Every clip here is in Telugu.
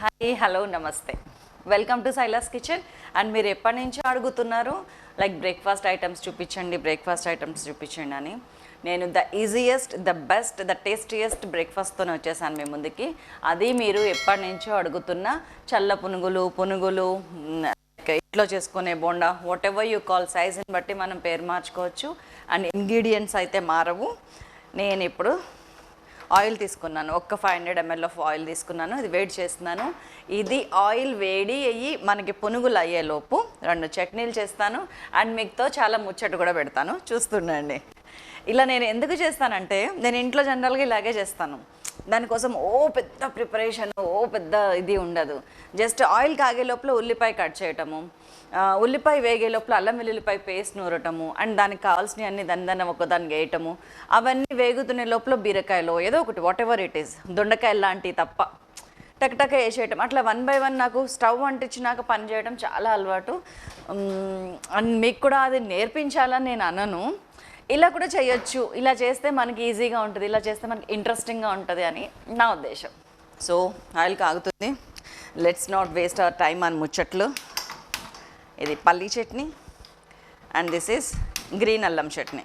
హాయ్ హలో నమస్తే welcome to Silas kitchen. And మీరు ఎప్పటి నుంచో అడుగుతున్నారు లైక్ బ్రేక్ఫాస్ట్ ఐటమ్స్ చూపించండి అని. నేను the easiest, the best, the tastiest బ్రేక్ఫాస్ట్తో వచ్చేసాను మీ ముందుకి. అది మీరు ఎప్పటి నుంచో అడుగుతున్న చల్ల పునుగులు ఇంట్లో చేసుకునే bonda, what ever you call, సైజుని బట్టి మనం పేరు మార్చుకోవచ్చు. అండ్ ఇంగ్రీడియంట్స్ అయితే మారవు. నేను ఇప్పుడు ఆయిల్ తీసుకున్నాను, 500 ml ఆఫ్ ఆయిల్ తీసుకున్నాను. ఇది వేడి చేస్తున్నాను. ఇది ఆయిల్ వేడి అయ్యి మనకి పునుగులు అయ్యేలోపు 2 చట్నీలు చేస్తాను. అండ్ మీతో చాలా ముచ్చట కూడా పెడతాను, చూస్తుండండి. ఇలా నేను ఎందుకు చేస్తానంటే, నేను ఇంట్లో జనరల్గా ఇలాగే చేస్తాను. దానికోసం పెద్ద ప్రిపరేషన్, పెద్ద ఇది ఉండదు. జస్ట్ ఆయిల్ కాగే లోపల ఉల్లిపాయ కట్ చేయటము, ఉల్లిపాయ వేగే లోపల అల్లం వెల్లుల్లిపాయ పేస్ట్ నూరటము, అండ్ దానికి కావాల్సినవి అన్ని దాన్ని ఒకదానికి వేయటము, అవన్నీ వేగుతున్న లోపల బీరకాయలో ఏదో ఒకటి, వాట్ ఎవర్ ఇట్ ఈస్, దొండకాయలు లాంటివి తప్ప టక్ వేసేయటం. అట్లా 1 by 1 నాకు స్టవ్ అంటించినాక పని చేయడం చాలా అలవాటు. అండ్ మీకు కూడా అది నేర్పించాలని నేను అనను. ఇలా కూడా చేయొచ్చు, ఇలా చేస్తే మనకి ఈజీగా ఉంటుంది, ఇలా చేస్తే మనకి ఇంట్రెస్టింగ్గా ఉంటుంది అని నా ఉద్దేశం. సో ఆయిల్ కాగుతుంది. Let's not waste our time అని ముచ్చట్లు. ఇది పల్లీ chutney and this is green అల్లం చట్నీ.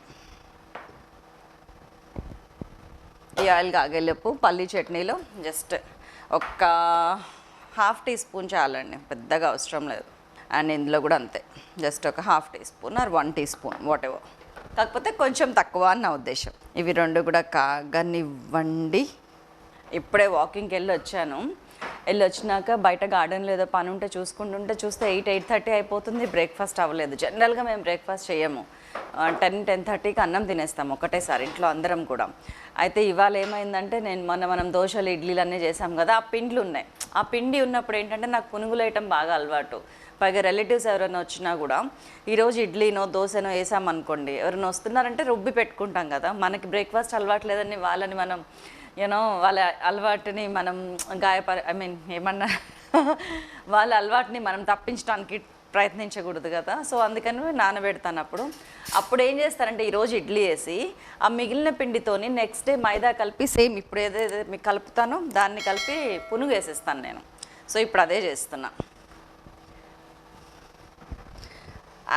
ఈ ఆయిల్ కాగేలోపు పల్లీ చట్నీలో జస్ట్ ఒక 1/2 teaspoon చాలండి, పెద్దగా అవసరం లేదు. అండ్ ఇందులో కూడా అంతే, జస్ట్ ఒక 1/2 teaspoon or 1 teaspoon whatever, కాకపోతే కొంచెం తక్కువ అని నా ఉద్దేశం. ఇవి 2 కూడా కాగనివ్వండి. ఇప్పుడే వాకింగ్కి వెళ్ళి వచ్చినాక బయట గార్డెన్లో ఏదో పని ఉంటే చూస్తే 8-8:30 అయిపోతుంది. బ్రేక్ఫాస్ట్ అవ్వలేదు. జనరల్గా మేము బ్రేక్ఫాస్ట్ చేయము, 10-10:30కి అన్నం తినేస్తాము ఒకటేసారి ఇంట్లో అందరం కూడా. అయితే ఇవాళ ఏమైందంటే, మనం దోశలు ఇడ్లీలు అన్నీ చేసాం కదా, ఆ పిండ్లు ఉన్నాయి. ఆ పిండి ఉన్నప్పుడు ఏంటంటే, నాకు పునుగులు వేయటం బాగా అలవాటు. పైగా రిలేటివ్స్ ఎవరైనా వచ్చినా కూడా ఈరోజు ఇడ్లీనో దోశనో వేసామనుకోండి, ఎవరైనా వస్తున్నారంటే రుబ్బి పెట్టుకుంటాం కదా. మనకి బ్రేక్ఫాస్ట్ అలవాటు లేదని వాళ్ళని మనం వాళ్ళ అలవాటుని మనం ఏమన్నా వాళ్ళ అలవాటుని మనం తప్పించడానికి ప్రయత్నించకూడదు కదా. సో అందుకని నానబెడతాను. అప్పుడు ఏం చేస్తారంటే, ఈరోజు ఇడ్లీ వేసి ఆ మిగిలిన పిండితోని నెక్స్ట్ డే మైదా కలిపి సేమ్ ఇప్పుడు ఏదైతే మీకు కలుపుతానో దాన్ని కలిపి పునుగు వేసేస్తాను నేను. సో ఇప్పుడు అదే చేస్తున్నా.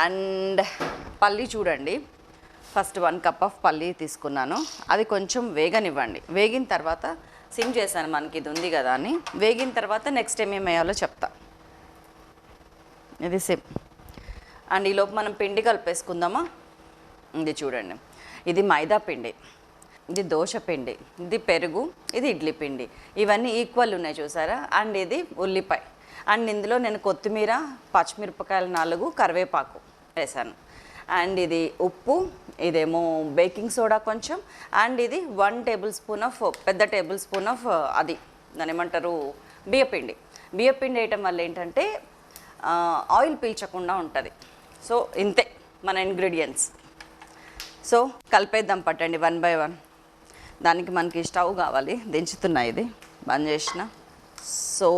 అండ్ పల్లీ చూడండి, ఫస్ట్ 1 cup ఆఫ్ పల్లీ తీసుకున్నాను. అది కొంచెం వేగనివ్వండి. వేగిన తర్వాత సిమ్ చేశాను, మనకి ఇది ఉంది కదా అని. వేగిన తర్వాత నెక్స్ట్ ఏమేమి వేయాలో చెప్తా. ఇది సిమ్. అండ్ ఈలోపు మనం పిండి కలిపేసుకుందామా. ఇది చూడండి, ఇది మైదా పిండి, ఇది దోశ పిండి, ఇది పెరుగు, ఇది ఇడ్లీ పిండి. ఇవన్నీ ఈక్వల్ ఉన్నాయి చూసారా. అండ్ ఇది ఉల్లిపాయ. అండ్ ఇందులో నేను కొత్తిమీర, పచ్చిమిరపకాయలు 4, కరివేపాకు వేసాను. అండ్ ఇది ఉప్పు, ఇదేమో బేకింగ్ సోడా కొంచెం, అండ్ ఇది 1 tablespoon ఆఫ్, పెద్ద టేబుల్ స్పూన్ ఆఫ్ అది దాని ఏమంటారు, బియ్యపిండి. బియ్యపిండి వేయటం వల్ల ఏంటంటే ఆయిల్ పీల్చకుండా ఉంటుంది. సో ఇంతే మన ఇంగ్రీడియంట్స్. సో కలిపేద్దాం పట్టండి 1 by 1. దానికి మనకి స్టవ్ కావాలి, దించుతున్నా, ఇది బంద్ చేసిన. సో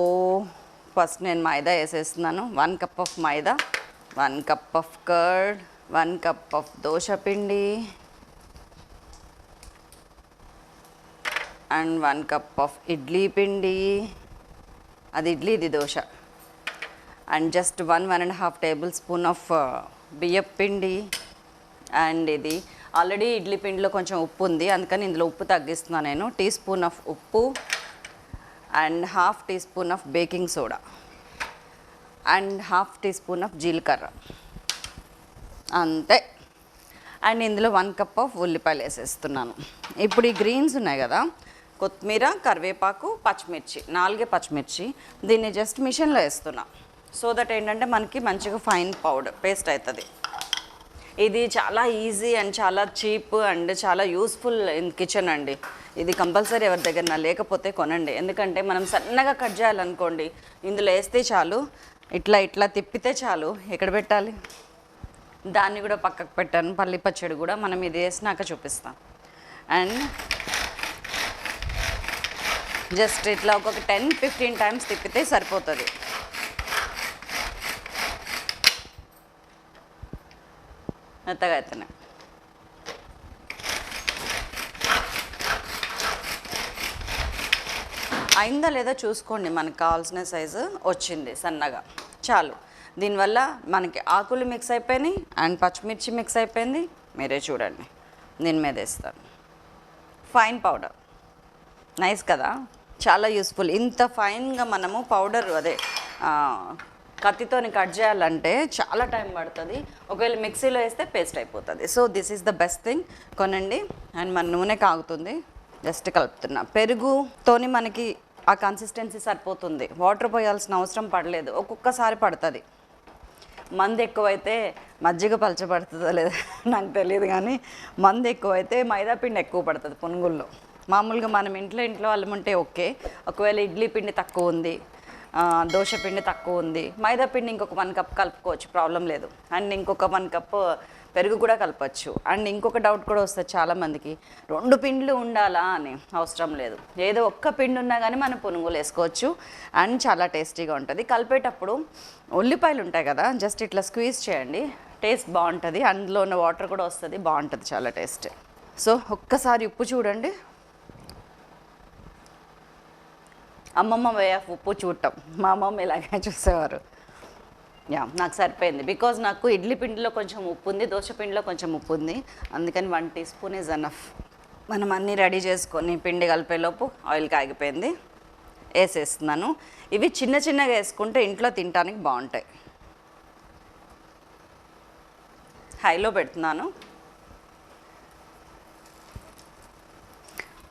ఫస్ట్ నేను మైదా వేసేస్తున్నాను. 1 cup of maida, 1 cup of curd, 1 cup of dosa పిండి అండ్ 1 cup ఆఫ్ ఇడ్లీ పిండి. అది ఇడ్లీ, ఇది dosa. And just 1-1.5 tablespoon of బియ్యపు పిండి. అండ్ ఇది ఆల్రెడీ ఇడ్లీ పిండిలో కొంచెం ఉప్పు ఉంది, అందుకని ఇందులో ఉప్పు తగ్గిస్తున్నాను నేను. టీస్పూన్ ఆఫ్ ఉప్పు and 1/2 teaspoon of baking soda and 1/2 teaspoon of జీలకర్ర, అంతే. అండ్ ఇందులో 1 cup ఆఫ్ ఉల్లిపాయలు వేసేస్తున్నాను. ఇప్పుడు ఈ గ్రీన్స్ ఉన్నాయి కదా, కొత్తిమీర, కరివేపాకు, పచ్చిమిర్చి, 4 పచ్చిమిర్చి, దీన్ని జస్ట్ మిషన్లో వేస్తున్నా. సో దట్ ఏంటంటే మనకి మంచిగా ఫైన్ పౌడర్ పేస్ట్ అవుతుంది. ఇది చాలా ఈజీ అండ్ చాలా చీప్ అండ్ చాలా యూస్ఫుల్ ఇన్ కిచెన్ అండి. ఇది కంపల్సరీ ఎవరి దగ్గర లేకపోతే కొనండి. ఎందుకంటే మనం సన్నగా కట్ చేయాలనుకోండి, ఇందులో వేస్తే చాలు, ఇట్లా తిప్పితే చాలు. ఎక్కడ పెట్టాలి, దాన్ని కూడా పక్కకు పెట్టాను. పల్లి పచ్చడి కూడా మనం ఇది వేసినాక చూపిస్తాం. అండ్ జస్ట్ ఇట్లా ఒక 10-15 times తిప్పితే సరిపోతుంది. మెత్తగా అవుతున్నాయి. అయిందా లేదా చూసుకోండి, మనకు కావాల్సిన సైజు వచ్చింది సన్నగా, చాలు. దీనివల్ల మనకి ఆకులు మిక్స్ అయిపోయినాయి అండ్ పచ్చిమిర్చి మిక్స్ అయిపోయింది. మీరే చూడండి, దీని మీద వేస్తాను. ఫైన్ పౌడర్, నైస్ కదా, చాలా యూస్ఫుల్. ఇంత ఫైన్గా మనము పౌడర్ అదే కత్తితోని కట్ చేయాలంటే చాలా టైం పడుతుంది. ఒకవేళ మిక్సీలో వేస్తే పేస్ట్ అయిపోతుంది. So this is the best thing, కొనండి. అండ్ మన నూనె కాగుతుంది, జస్ట్ కలుపుతున్నా. పెరుగుతోని మనకి ఆ కన్సిస్టెన్సీ సరిపోతుంది, వాటర్ పోయాల్సిన అవసరం పడలేదు. ఒక్కొక్కసారి పడుతుంది. మంది ఎక్కువైతే మజ్జిగ పలచబడుతుందో లేదో నాకు తెలియదు, కానీ మంది ఎక్కువైతే మైదా పిండి ఎక్కువ పడుతుంది పునుగుల్లో. మామూలుగా మనం ఇంట్లో వాళ్ళం ఉంటే ఓకే. ఒకవేళ ఇడ్లీ పిండి తక్కువ ఉంది, దోశ పిండి తక్కువ ఉంది, మైదా పిండి ఇంకొక 1 కప్ కలుపుకోవచ్చు, ప్రాబ్లం లేదు. అండ్ ఇంకొక 1 కప్ పెరుగు కూడా కలపచ్చు. అండ్ ఇంకొక డౌట్ కూడా వస్తుంది చాలామందికి, 2 పిండ్లు ఉండాలా అని. అవసరం లేదు, ఏదో ఒక్క పిండి ఉన్నా కానీ మనం పునుగులు వేసుకోవచ్చు అండ్ చాలా టేస్టీగా ఉంటుంది. కలిపేటప్పుడు ఉల్లిపాయలు ఉంటాయి కదా, జస్ట్ ఇట్లా స్క్వీజ్ చేయండి, టేస్ట్ బాగుంటుంది. అందులో ఉన్న వాటర్ కూడా వస్తుంది, బాగుంటుంది, చాలా టేస్ట్. సో ఒక్కసారి ఉప్పు చూడండి. అమ్మమ్మ వే ఆఫ్ ఉప్పు చూడటం, మా అమ్మమ్మ ఇలాగే చూసేవారు. నాకు సరిపోయింది, బికాజ్ నాకు ఇడ్లీ పిండిలో కొంచెం ఉప్పు ఉంది, దోశ పిండిలో కొంచెం ఉప్పు ఉంది, అందుకని 1 టీ స్పూన్ ఈజ్ ఎనఫ్. మనం అన్నీ రెడీ చేసుకొని పిండి కలిపేలోపు ఆయిల్ కాగిపోయింది, వేసేస్తున్నాను. ఇవి చిన్నగా వేసుకుంటే ఇంట్లో తినడానికి బాగుంటాయి. హైలో పెడుతున్నాను.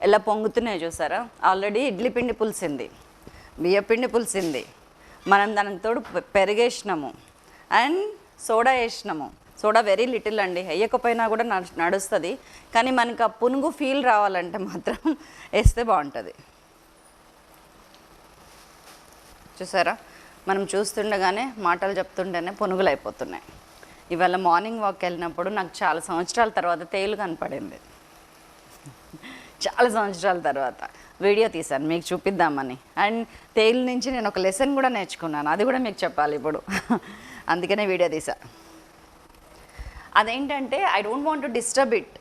ఎలా పొంగుతున్నాయో చూసారా. ఆల్రెడీ ఇడ్లీ పిండి పులిసింది, బియ్య పిండి పులిసింది, మనం దానికి తోడు పెరిగేసినాము అండ్ సోడా వేసినాము. సోడా వెరీ లిటిల్ అండి, వేయకపోయినా కూడా నడుస్తుంది, కానీ మనకు ఆ పునుగు ఫీల్ రావాలంటే మాత్రం వేస్తే బాగుంటుంది. చూసారా, మనం చూస్తుండగానే మాటలు చెప్తుంటేనే పునుగులు అయిపోతున్నాయి. ఇవాళ మార్నింగ్ వాక్ వెళ్ళినప్పుడు నాకు చాలా సంవత్సరాల తర్వాత తేలు కనపడింది. చాలా సంవత్సరాల తర్వాత వీడియో తీశాను మీకు చూపిద్దామని. అండ్ తేలు నుంచి నేను ఒక లెసన్ కూడా నేర్చుకున్నాను, అది కూడా మీకు చెప్పాలి ఇప్పుడు. అందుకనే వీడియో తీసా. అదేంటంటే I don't want to disturb it.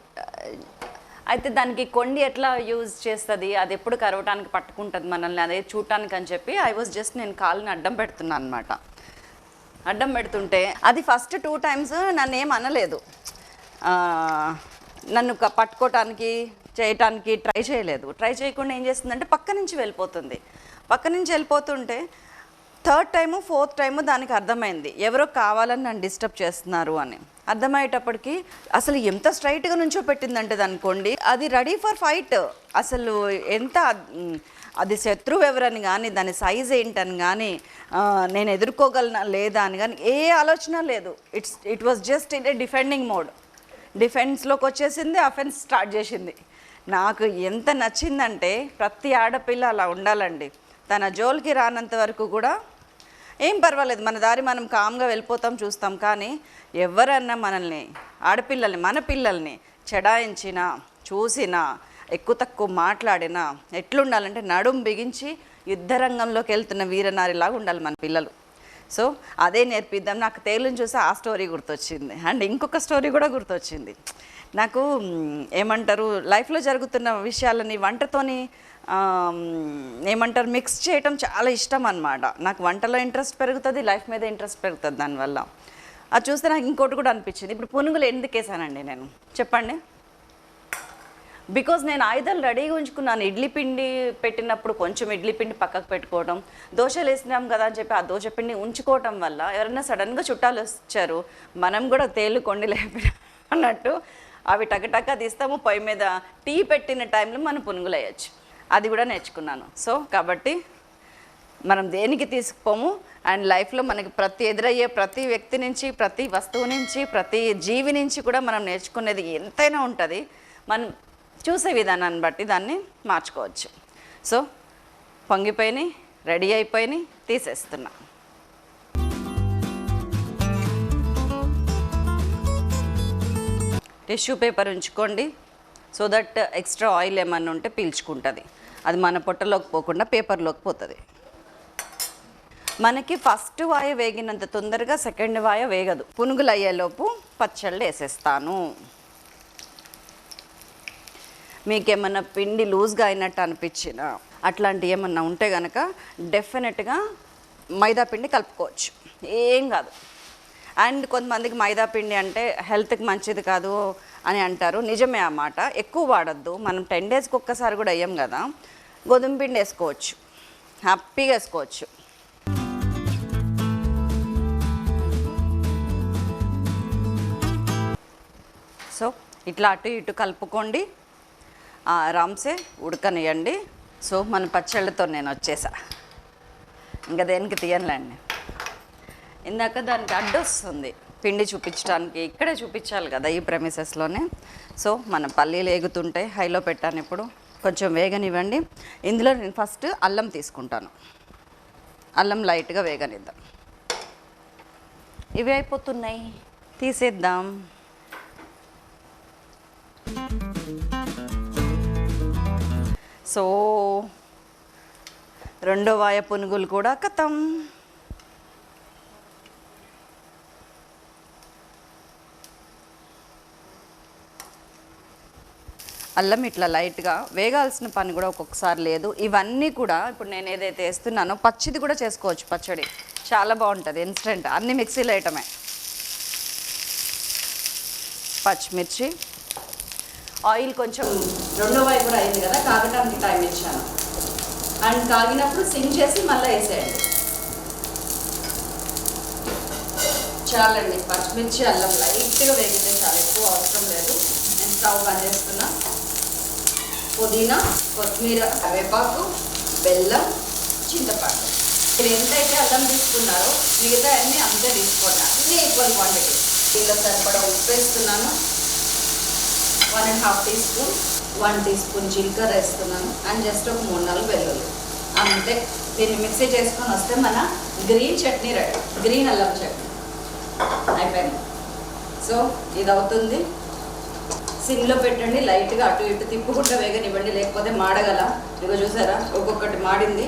అయితే దానికి కొండి ఎట్లా యూజ్ చేస్తుంది, అది ఎప్పుడు కరవటానికి పట్టుకుంటుంది మనల్ని, అదే చూడటానికి అని చెప్పి నేను కాలుని అడ్డం పెడుతున్నాను అనమాట. అడ్డం పెడుతుంటే అది ఫస్ట్ 2 times నన్ను ఏం అనలేదు, నన్ను పట్టుకోవటానికి చేయటానికి ట్రై చేయలేదు. ట్రై చేయకుండా ఏం చేస్తుందంటే పక్క నుంచి వెళ్ళిపోతుంటే 3rd time 4th time దానికి అర్థమైంది, ఎవరో కావాలని నన్ను డిస్టర్బ్ చేస్తున్నారు అని. అర్థమయ్యేటప్పటికి అసలు ఎంత స్ట్రైట్గా నుంచో పెట్టిందంటే దానికోండి, అది రెడీ ఫర్ ఫైట్. అసలు ఎంత అది శత్రువు ఎవరని కానీ, దాని సైజ్ ఏంటని కానీ, నేను ఎదుర్కోగలనా లేదా అని కానీ ఏ ఆలోచన లేదు. It was just in a defending mode. డిఫెన్స్లోకి వచ్చేసింది, అఫెన్స్ స్టార్ట్ చేసింది. నాకు ఎంత నచ్చిందంటే ప్రతి ఆడపిల్ల అలా ఉండాలండి. తన జోలికి రానంత వరకు కూడా ఏం పర్వాలేదు, మన దారి మనం కామ్గా వెళ్ళిపోతాం, చూస్తాం. కానీ ఎవరన్నా మనల్ని, ఆడపిల్లల్ని, మన పిల్లల్ని చెడాయించినా, చూసినా, ఎక్కువ తక్కువ మాట్లాడినా ఎట్లుండాలంటే నడుం బిగించి యుద్ధరంగంలోకి వెళ్తున్న వీరనారిలాగా ఉండాలి మన పిల్లలు. సో అదే నేర్పిద్దాం. నాకు తేలుని చూసి ఆ స్టోరీ గుర్తొచ్చింది. అండ్ ఇంకొక స్టోరీ కూడా గుర్తొచ్చింది. నాకు ఏమంటారు, లైఫ్లో జరుగుతున్న విషయాలని వంటతోని మిక్స్ చేయటం చాలా ఇష్టం అన్నమాట. నాకు వంటలో ఇంట్రెస్ట్ పెరుగుతుంది, లైఫ్ మీద ఇంట్రెస్ట్ పెరుగుతుంది దానివల్ల. అది చూస్తే నాకు ఇంకోటి కూడా అనిపించింది. ఇప్పుడు పునుగులు ఎందుకు వేసానండి నేను, చెప్పండి. బికాజ్ నేను ఆయుధాలు రెడీగా ఉంచుకున్నాను. ఇడ్లీ పిండి పెట్టినప్పుడు కొంచెం ఇడ్లీ పిండి పక్కకు పెట్టుకోవడం, దోశలు వేసినాం కదా అని చెప్పి ఆ దోశ పిండి ఉంచుకోవటం వల్ల ఎవరైనా సడన్గా చుట్టాలు వచ్చారు, మనం కూడా తేలు కొండి లేపిన అన్నట్టు అవి టకటక తీస్తాము. పొయ్యి మీద టీ పెట్టిన టైంలో మనం పునుగులు వేయచ్చు. అది కూడా నేర్చుకున్నాను. సో కాబట్టి మనం దేనికి తీసుకుపోము. అండ్ లైఫ్లో మనకి ఎదురయ్యే ప్రతి వ్యక్తి నుంచి, ప్రతి వస్తువు నుంచి, ప్రతి జీవి నుంచి కూడా మనం నేర్చుకునేది ఎంతైనా ఉంటుంది. మనం చూసే విధానాన్ని బట్టి దాన్ని మార్చుకోవచ్చు. సో పొంగిపోయినాయి, రెడీ అయిపోయినాయి, తీసేస్తున్నా. టిష్యూ పేపర్ ఉంచుకోండి, సో దట్ ఎక్స్ట్రా ఆయిల్ ఏమన్నా ఉంటే పీల్చుకుంటుంది. అది మన పొట్టలోకి పోకుండా పేపర్లోకి పోతుంది. మనకి ఫస్ట్ వాయ వేగినంత తొందరగా సెకండ్ వాయ వేగదు. పునుగులు అయ్యేలోపు పచ్చళ్ళు వేసేస్తాను. మీకేమన్నా పిండి లూజ్గా అయినట్టు అనిపించినా, అట్లాంటివి ఏమన్నా ఉంటే కనుక డెఫినెట్గా మైదా పిండి కలుపుకోవచ్చు, ఏం కాదు. అండ్ కొంతమందికి మైదా పిండి అంటే హెల్త్కి మంచిది కాదు అని అంటారు, నిజమే ఆ మాట. ఎక్కువ వాడద్దు, మనం 10 డేస్కి ఒక్కసారి కూడా వేయం కదా. గోధుమ పిండి వేసుకోవచ్చు, హ్యాపీగా వేసుకోవచ్చు. సో ఇట్లా అటు ఇటు కలుపుకోండి, ఆరామ్సే ఉడకనియండి. సో మన పచ్చళ్ళతో నేను వచ్చేసా, ఇంకా దేనికి తీయనులేండి. ఇందాక దానికి అడ్డొస్తుంది పిండి చూపించడానికి, ఇక్కడే చూపించాలి కదా ఈ ప్రెమిసెస్లోనే. సో మన పల్లీలు ఏగుతుంటే హైలో పెట్టాను, ఇప్పుడు కొంచెం వేగనివ్వండి. ఇందులో నేను ఫస్ట్ అల్లం తీసుకుంటాను, అల్లం లైట్గా వేగనిద్దాం. ఇవి అయిపోతున్నాయి, తీసేద్దాం. సో రెండో వాయ పునుగులు కూడా కథం. అల్లం ఇట్లా లైట్గా వేగాల్సిన పని కూడా ఒక్కొక్కసారి లేదు. ఇవన్నీ కూడా ఇప్పుడు నేను ఏదైతే వేస్తున్నానో పచ్చిది కూడా చేసుకోవచ్చు, పచ్చడి చాలా బాగుంటుంది, ఇన్స్టెంట్, అన్ని మిక్సీలో వేయటమే. పచ్చిమిర్చి, ఆయిల్ కొంచెం రెండో వైపు కూడా అయింది కదా, కాగటానికి టైం ఇచ్చాను. అండ్ కాగినప్పుడు సిమ్ చేసి మళ్ళీ వేసేయండి. చాలండి, పచ్చిమిర్చి అల్లం లైట్గా వేగితే చాలా, ఎక్కువ అవసరం లేదు. నేను స్టవ్ బంద్ చేస్తున్నా. పుదీనా, కొత్తిమీర, కరివేపాకు, బెల్లం, చింతపండు. మీరు ఎంతైతే అల్లం తీసుకున్నారో మిగతా అన్నీ అంతే తీసుకోండి, అన్నీ ఈక్వల్ క్వాంటిటీ. దీనిలో సరిపడా ఉప్పు వేస్తున్నాను, 1.5 టీ స్పూన్, 1 టీ స్పూన్ జీలకర్ర వేస్తున్నాను. అండ్ జస్ట్ ఒక 3-4 వెల్లుల్లి, అంతే. దీన్ని మిక్సీ చేసుకొని వస్తే మన గ్రీన్ చట్నీ రెడీ, గ్రీన్ అల్లం చట్నీ అయిపోయింది. సో ఇది అవుతుంది, సిమ్లో పెట్టండి, లైట్గా అటు ఇటు తిప్పుకుంటూ వేగనివ్వండి, లేకపోతే మాడగల. ఇదిగో చూసారా, ఒక్కొక్కటి మాడింది,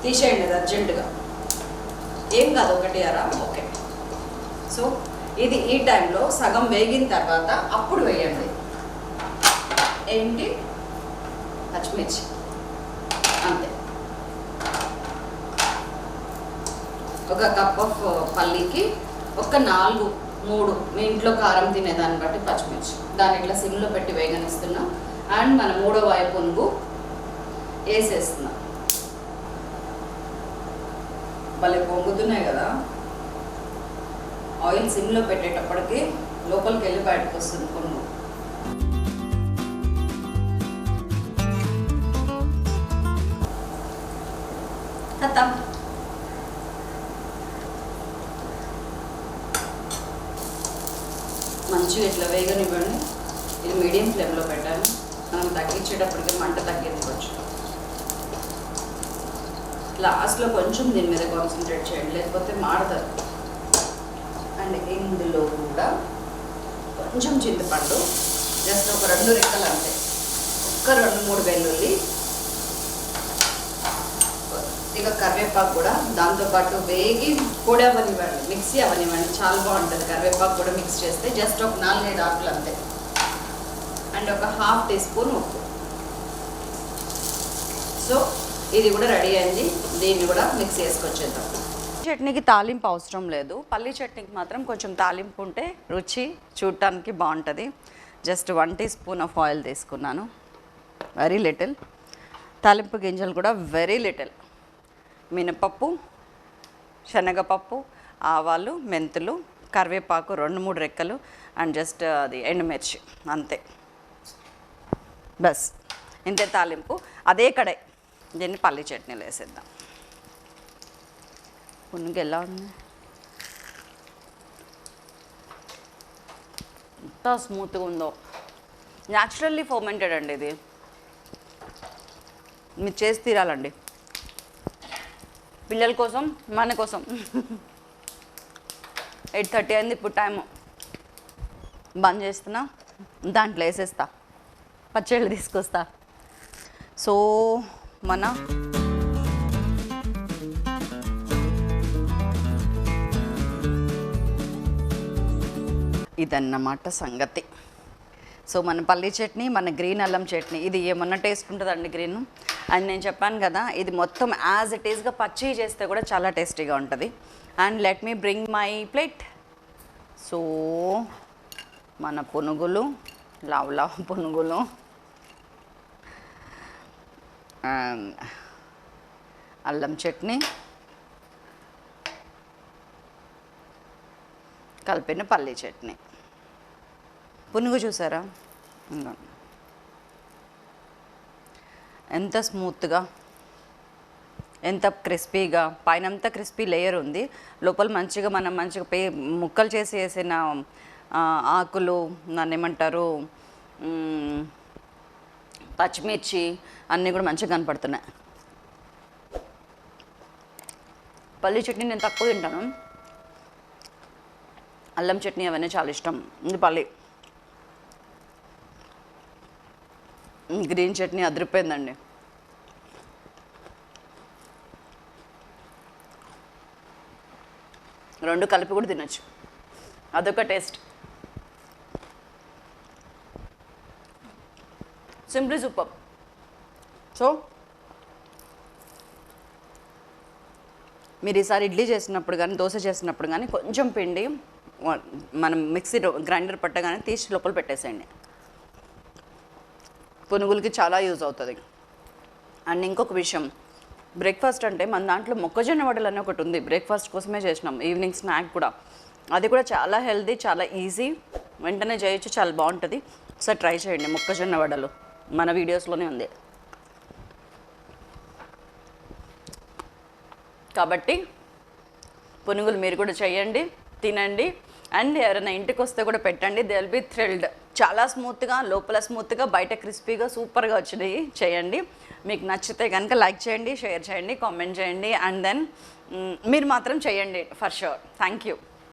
తీసేయండి అది అర్జెంటుగా, ఏం కాదు, ఒకటి అరా. ఓకే. సో ఇది ఈ టైంలో సగం వేగిన తర్వాత అప్పుడు వేయండి ఏంటి, పచ్చిమిర్చి, అంతే. ఒక కప్ ఆఫ్ పల్లీకి ఒక 4-3 మీ ఇంట్లో కారం తినేదాన్ని బట్టి పచ్చిమిర్చి, దాన్ని ఇట్లా సిమ్లో పెట్టి వేగనిస్తున్నాం. అండ్ మన మూడో వాయ పునుగు వేసేస్తున్నాం. భలే పొంగుతున్నాయి కదా, ఆయిల్ సిమ్లో పెట్టేటప్పటికి లోపలికి వెళ్ళి బయటకు వస్తుంది పునుగు. ఖతం. మంచిగా ఇట్లా వేగనివ్వండి. ఇది మీడియం ఫ్లేమ్లో పెట్టాను, మనం తగ్గించేటప్పటికి మంట తగ్గించుకోవచ్చు. లాస్ట్లో కొంచెం దీని మీద కాన్సన్ట్రేట్ చేయండి, లేకపోతే మాడతారు. అండ్ ఇందులో కూడా కొంచెం చింతపండు, జస్ట్ ఒక 2 రెక్కలు అంతే, ఒక్క 2-3 వెల్లుల్లి, ఇక కరివేపాకు కూడా దాంతోపాటు వేగి పొడి అవనివ్వండి, మిక్సీ అవనివ్వండి, చాలా బాగుంటుంది. కరివేపాకు కూడా మిక్స్ చేస్తే జస్ట్ ఒక 4-5 ఆకులు అంతే. అండ్ ఒక 1/2 టీ స్పూన్ ఉప్పు. సో ఇది కూడా రెడీ అయింది, దీన్ని కూడా మిక్స్ చేసుకొచ్చేద్దాం. చట్నీకి తాలింపు అవసరం లేదు, పల్లీ చట్నీకి మాత్రం కొంచెం తాలింపు ఉంటే రుచి చూడటానికి బాగుంటుంది. Just 1 teaspoon of oil తీసుకున్నాను, వెరీ లిటిల్. తాలింపు గింజలు కూడా వెరీ లిటిల్. మినపప్పు, శనగపప్పు, ఆవాలు, మెంతులు, కరివేపాకు 2-3 రెక్కలు, అండ్ జస్ట్ అది ఎండుమిర్చి, అంతే. బస్ ఇంతే తాలింపు. అదే కడాయి, దీన్ని పల్లీ చట్నీలో వేసేద్దాం. పునుగు ఎలా ఉంది, ఎంత స్మూత్గా ఉందో. న్యాచురల్లీ ఫర్మెంటెడ్ అండి ఇది, మీరు చేసి తీరాలండి. పిల్లల కోసం, మన కోసం. 8:30 అయింది ఇప్పుడు టైము. బంద్ చేస్తున్నా, దాంట్లో వేసేస్తా, పచ్చళ్ళు తీసుకొస్తా. సో మన ఇదన్నమాట సంగతి. సో మన పల్లీ చట్నీ, మన గ్రీన్ అల్లం చట్నీ, ఇది ఏమన్నా టేస్ట్ ఉంటుందండి గ్రీన్. అండ్ నేను చెప్పాను కదా ఇది మొత్తం యాజ్ ఇట్ ఈస్గా పచ్చి చేస్తే కూడా చాలా టేస్టీగా ఉంటుంది. And let me bring my plate. So మన పునుగులు, లావ్ పునుగులు, అల్లం చట్నీ, కలిపిన పల్లీ చట్నీ. పునుగు చూసారా ఎంత స్మూత్గా, ఎంత క్రిస్పీగా, పైన అంతా క్రిస్పీ లేయర్ ఉంది, లోపల మంచిగా మనం మంచిగా ముక్కలు చేసి వేసిన ఆకులు, దాన్ని ఏమంటారు, పచ్చిమిర్చి అన్నీ కూడా మంచిగా కనపడుతున్నాయి. పల్లీ చట్నీ నేను తక్కువ తింటాను, అల్లం చట్నీ అవన్నీ చాలా ఇష్టం. ఇది పల్లి గ్రీన్ చట్నీ అదిరిపోయిందండి. రెండు కలిపి కూడా తినచ్చు, అదొక టేస్ట్. Simply super. సో మీరు ఈసారి ఇడ్లీ చేసినప్పుడు కానీ దోశ చేసినప్పుడు కానీ కొంచెం పిండి మనం మిక్సీ గ్రైండర్ పట్టగానే తీసి లోపల పెట్టేసేయండి. పునుగులకి చాలా యూజ్ అవుతుంది. అండ్ ఇంకొక విషయం, బ్రేక్ఫాస్ట్ అంటే మన దాంట్లో మొక్కజొన్న వడలు అని ఒకటి ఉంది, బ్రేక్ఫాస్ట్ కోసమే చేసినాం, ఈవినింగ్ స్నాక్ కూడా. అది కూడా చాలా హెల్దీ, చాలా ఈజీ, వెంటనే చేయొచ్చు, చాలా బాగుంటుంది. ఒకసారి ట్రై చేయండి. మొక్కజొన్న వడలు మన వీడియోస్లోనే ఉంది కాబట్టి పునుగులు మీరు కూడా చేయండి, తినండి. అండ్ ఎవరైనా ఇంటికి వస్తే కూడా పెట్టండి, దే విల్ బి థ్రిల్డ్. చాలా స్మూత్గా, లోపల స్మూత్గా, బయట క్రిస్పీగా సూపర్గా వచ్చినాయి. చేయండి. మీకు నచ్చితే కనుక లైక్ చేయండి, షేర్ చేయండి, కామెంట్ చేయండి. అండ్ దెన్ మీరు మాత్రం చేయండి ఫర్ షూర్. Thank you.